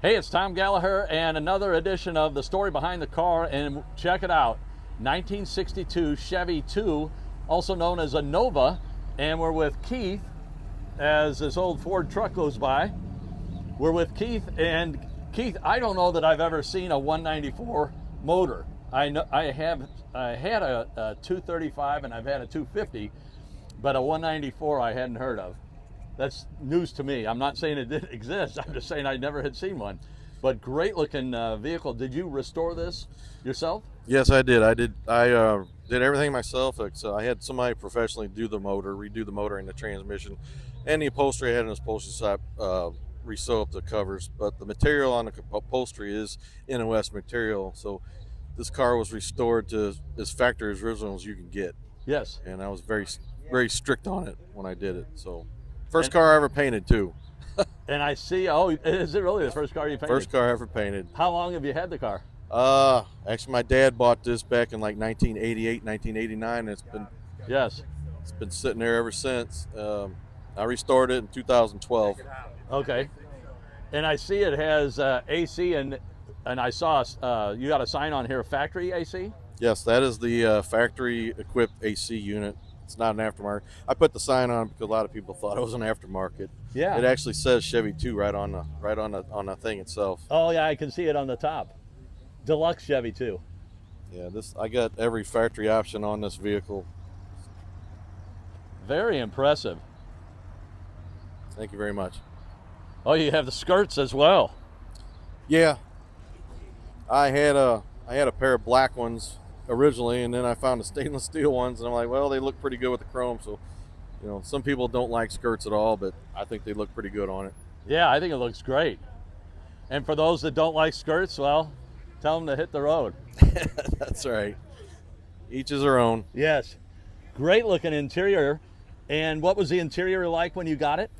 Hey, it's Tom Gallagher and another edition of The Story Behind the Car, and check it out, 1962 Chevy II, also known as a Nova, and we're with Keith as this old Ford truck goes by. We're with Keith, and Keith, I don't know that I've ever seen a 194 motor. I had a 235 and I've had a 250, but a 194 I hadn't heard of. That's news to me. I'm not saying it didn't exist. I'm just saying I never had seen one. But great looking vehicle. Did you restore this yourself? Yes, I did. I did everything myself. So I had somebody professionally do the motor, redo the motor and the transmission, and the upholstery. I had an upholstery shop resew up the covers. But the material on the upholstery is NOS material. So this car was restored to as factory as original as you can get. Yes. And I was very strict on it when I did it. So first car I ever painted too. And I see, oh, is it really the first car you painted? First car I ever painted. How long have you had the car? Actually, my dad bought this back in like 1988, 1989. And it's been sitting there ever since. I restored it in 2012. Okay. And I see it has AC, and I saw you got a sign on here, factory AC? Yes, that is the factory equipped AC unit. It's not an aftermarket. I put the sign on because a lot of people thought it was an aftermarket. Yeah. It actually says Chevy II right on the thing itself. Oh yeah, I can see it on the top. Deluxe Chevy II. Yeah, I got every factory option on this vehicle. Very impressive. Thank you very much. Oh, you have the skirts as well. Yeah, I had a pair of black ones originally, and then I found the stainless steel ones, and I'm like, well, they look pretty good with the chrome. So, some people don't like skirts at all, but I think they look pretty good on it. Yeah, I think it looks great. And for those that don't like skirts, well, tell them to hit the road. That's right. Each is their own. Yes. Great looking interior. And what was the interior like when you got it?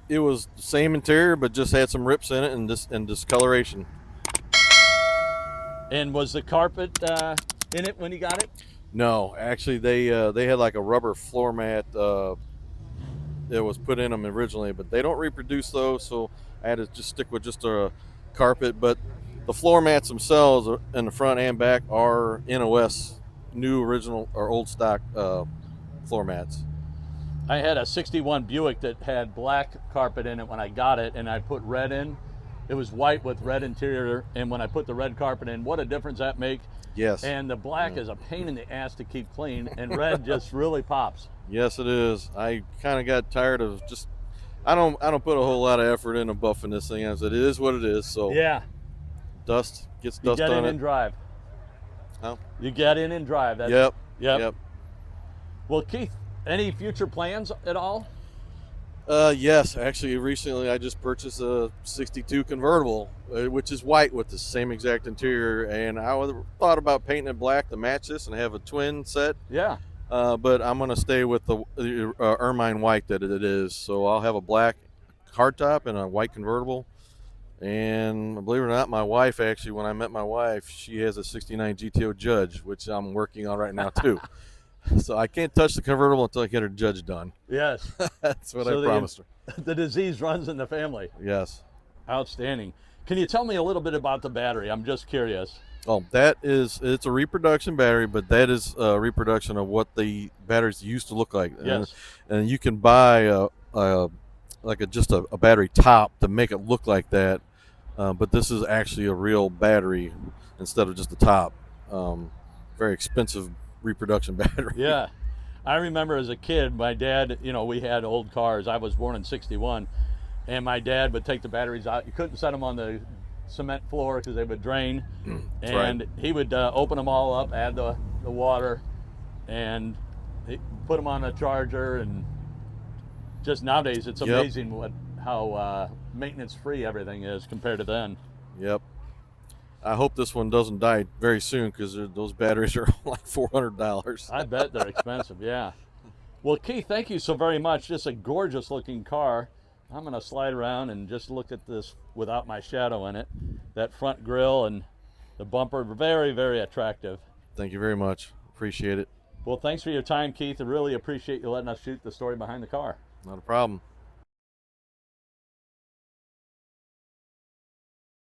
It was the same interior, but just had some rips in it and discoloration. And was the carpet in it when you got it? No, actually, they had like a rubber floor mat that was put in them originally, but they don't reproduce those, so I had to just stick with just a carpet. But the floor mats themselves in the front and back are NOS, new, original, or old stock floor mats. I had a 61 Buick that had black carpet in it when I got it, and I put red in. It was white with red interior, and when I put the red carpet in, what a difference that makes. Yes. And the black is a pain in the ass to keep clean, and red just really pops. Yes, it is. I kind of got tired of just. I don't put a whole lot of effort into buffing this thing, as it is what it is. So yeah, dust gets dust on it. You get in and drive. Oh. You get in and drive. That's, yep. Well, Keith, any future plans at all? Yes, actually, recently I just purchased a '62 convertible, which is white with the same exact interior, and I thought about painting it black to match this and have a twin set. Yeah. But I'm going to stay with the ermine white that it is, so I'll have a black hardtop and a white convertible. And believe it or not, my wife, actually, when I met my wife, she has a '69 GTO Judge, which I'm working on right now too. So I can't touch the convertible until I get her Judge done. Yes. That's what I promised her. The disease runs in the family. Yes. Outstanding. Can you tell me a little bit about the battery? I'm just curious. Oh, it's a reproduction battery, but that is a reproduction of what the batteries used to look like. Yes. And you can buy just a battery top to make it look like that, but this is actually a real battery instead of just a top. Very expensive reproduction battery. Yeah. I remember as a kid, my dad, we had old cars. I was born in '61, and my dad would take the batteries out. You couldn't set them on the cement floor because they would drain. And he would open them all up, add the water, and put them on a charger. And just nowadays, it's amazing how maintenance free everything is compared to then. Yep. I hope this one doesn't die very soon, because those batteries are like $400. I bet they're expensive, yeah. Well, Keith, thank you so very much. Just a gorgeous looking car. I'm going to slide around and just look at this without my shadow in it. That front grille and the bumper, very, very attractive. Thank you very much. Appreciate it. Well, thanks for your time, Keith. I really appreciate you letting us shoot the story behind the car. Not a problem.